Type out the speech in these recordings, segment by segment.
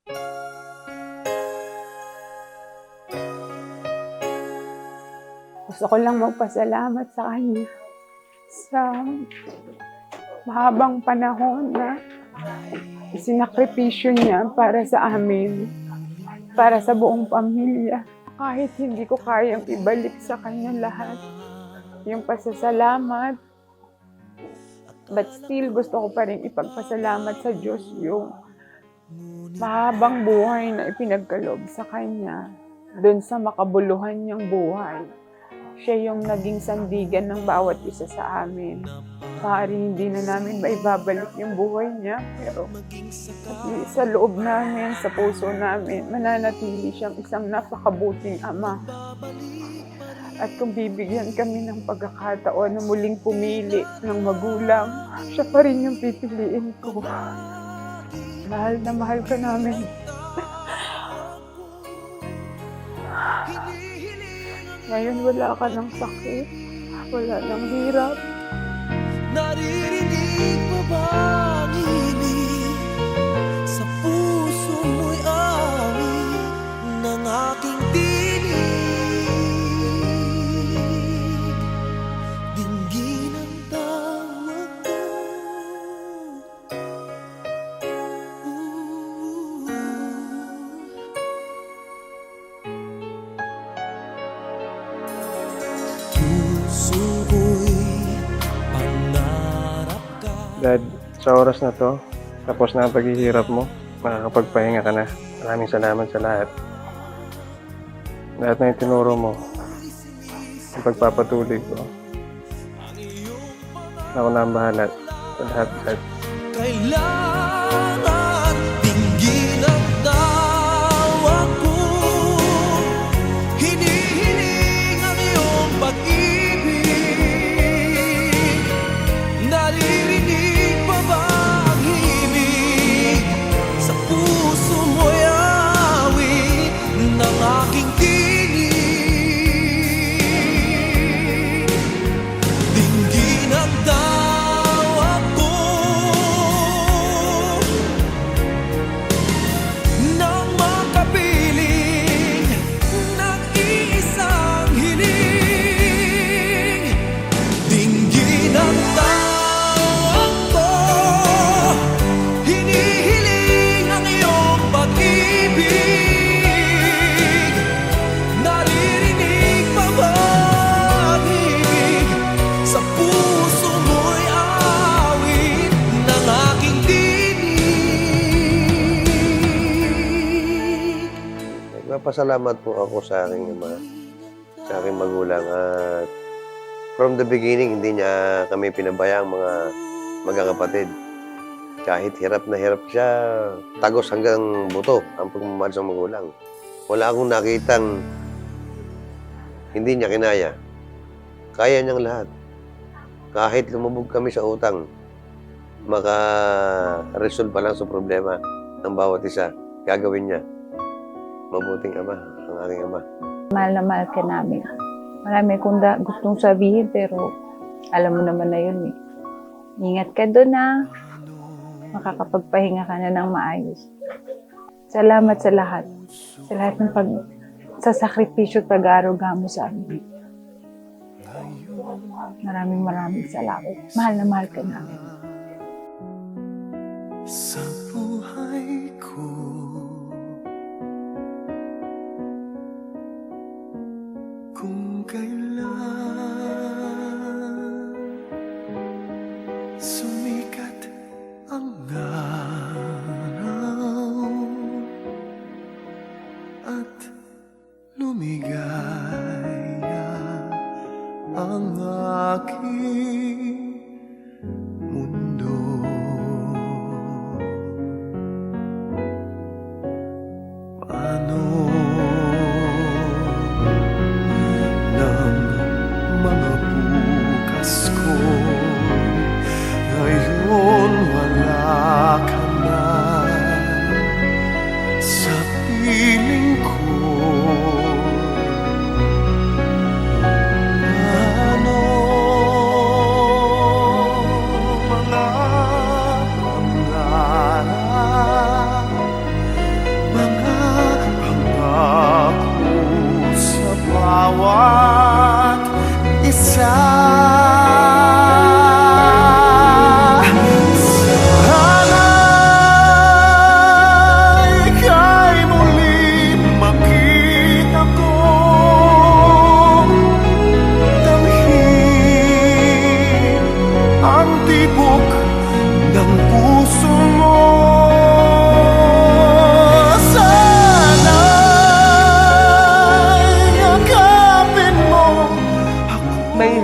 Gusto ko lang magpasalamat sa kanya sa mahabang panahon na isinakripisyo niya para sa amin, para sa buong pamilya. Kahit hindi ko kayang ibalik sa kanya lahat yung pasasalamat, but still gusto ko pa rin ipagpasalamat sa Diyos yung mahabang buhay na ipinagkaloob sa kanya doon sa makabuluhan niyang buhay. Siya yung naging sandigan ng bawat isa sa amin. Maaaring hindi na namin maibabalik yung buhay niya, pero sa loob namin, sa puso namin, mananatili siyang isang napakabuting ama. At kung bibigyan kami ng pagkakataon na muling pumili ng magulang, siya pa rin yung pipiliin ko. Mahal na mahal ka namin. Ngayon wala ka ng sakit, wala ng hirap. Naririnig mo ba ang himig sa puso mo'y awit ng aking tinig? Dinggin ang tawag ko. Puso ko'y Dad, sa oras na to, tapos na ang paghihirap mo, makakapagpahinga ka na. Maraming salamat sa lahat. Lahat na yung tinuro mo, ang pagpapatuloy ko. Ako na ang bahala sa lahat, Dad. Kailangan dinggin ang tawag ko. Hinihiling ang iyong pag-ibig. Naririnig pa ba ang himig sa puso mo'y awit ng aking tinig? Dinggin ang tawag ko nang makapiling ng iisang hiling. Dinggin ang tawag ko, hinihiling ang iyong pag-ibig. Naririnig pa ba ang himig sa puso mo'y awit ng aking tinig? Nagpapasalamat po ako sa aking ama, sa aking magulang, at from the beginning, hindi niya kami pinabayang mga magkakapatid. Kahit hirap na hirap siya, tagos hanggang buto ang pagmamahal sa magulang. Wala akong nakitang hindi niya kinaya. Kaya niyang lahat. Kahit lumubog kami sa utang, maka-resolve pa lang sa problema ng bawat isa, gagawin niya. Mabuting ama, ang aking ama. Mahal na mahal ka namin. Marami kong gustong sabihin, pero alam mo naman na yun eh. Ingat ka doon na. Makakapagpahinga ka na ng maayos. Salamat sa lahat. Sa lahat ng sa sakripisyo at pag-aaruga mo sa amin. Maraming salamat. Mahal na mahal ka namin. Sa buhay ko, kung kailan sumikat ang araw at lumigaya ang aking mundo. Paano ng mga bukas ko ngayon wala ka na sa piling ko? Paano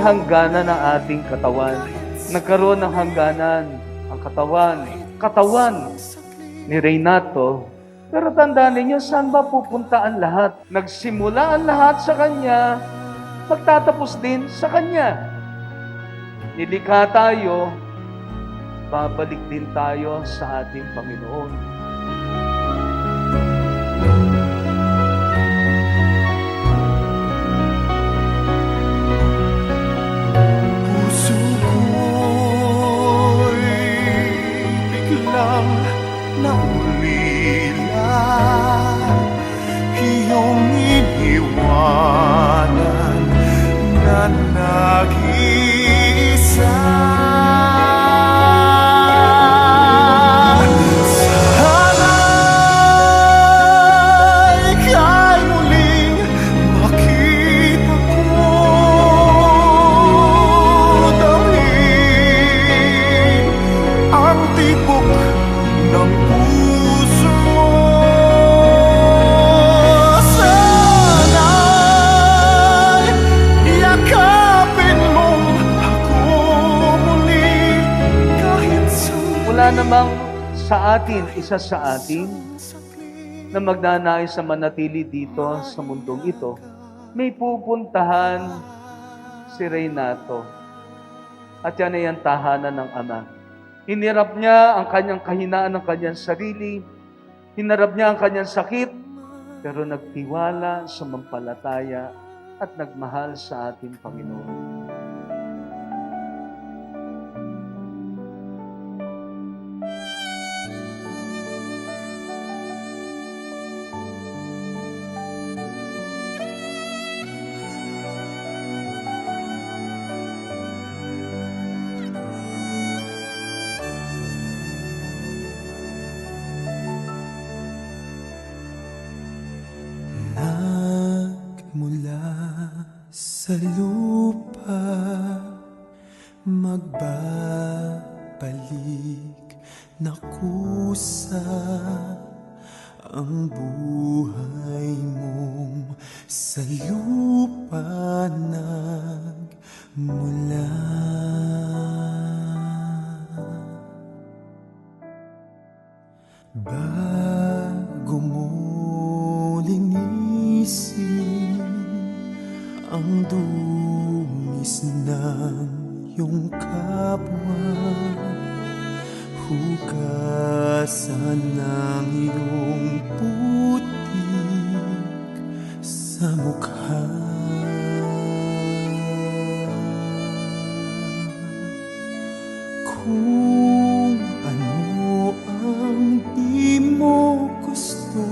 hangganan ng ating katawan. Nagkaroon ng hangganan ang katawan ni Reynato. Pero tandaan ninyo, saan ba pupunta ang lahat? Nagsimula ang lahat sa Kanya, magtatapos din sa Kanya. Nilikha tayo, babalik din tayo sa ating Panginoon. Puso ko'y biglang naulila, iyong iniwanan na nag-iisa. Sana'y ika'y muling makita ko, damhin ang tibok ng puso mo. Sana'y yakapin mong ako muli kahit sa Wala namang sa atin, isa sa atin, na magnanais sa manatili dito sa mundong ito. May pupuntahan si Reynato. At yan ay ang tahanan ng Ama. Hinirap niya ang kanyang kahinaan ng kanyang sarili. Hinarap niya ang kanyang sakit. Pero nagtiwala, sumampalataya, at nagmahal sa ating Panginoon. Nagmula sa lupa, magbabalik na kusa ang buhay mong sa lupa nagmula. Bago mo linisin ang dungis ng iyong kapwa, hugasan ng iyong putik sa mukha. Kung ano ang di mo gusto,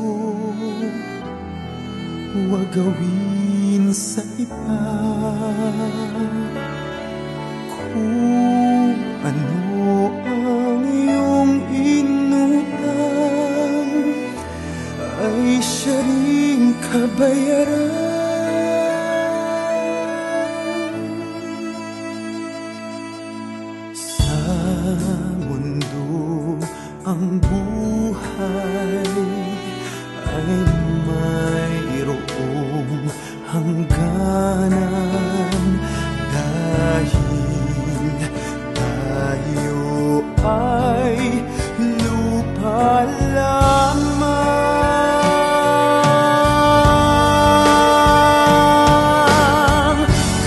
huwag gawin sa iba. Kung ano ang iyong inutang, ay siya ring kabayaran. Sa mundo ang buhay ay mayroong hangganan, dahil tayo ay lupa lamang.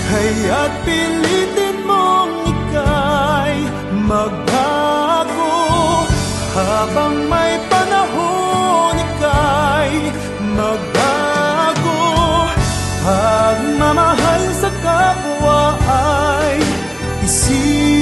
Kaya't pilitin mong ika'y magbago, habang may panahon ika'y magbago. Pagmamahal sa kapwa ay isip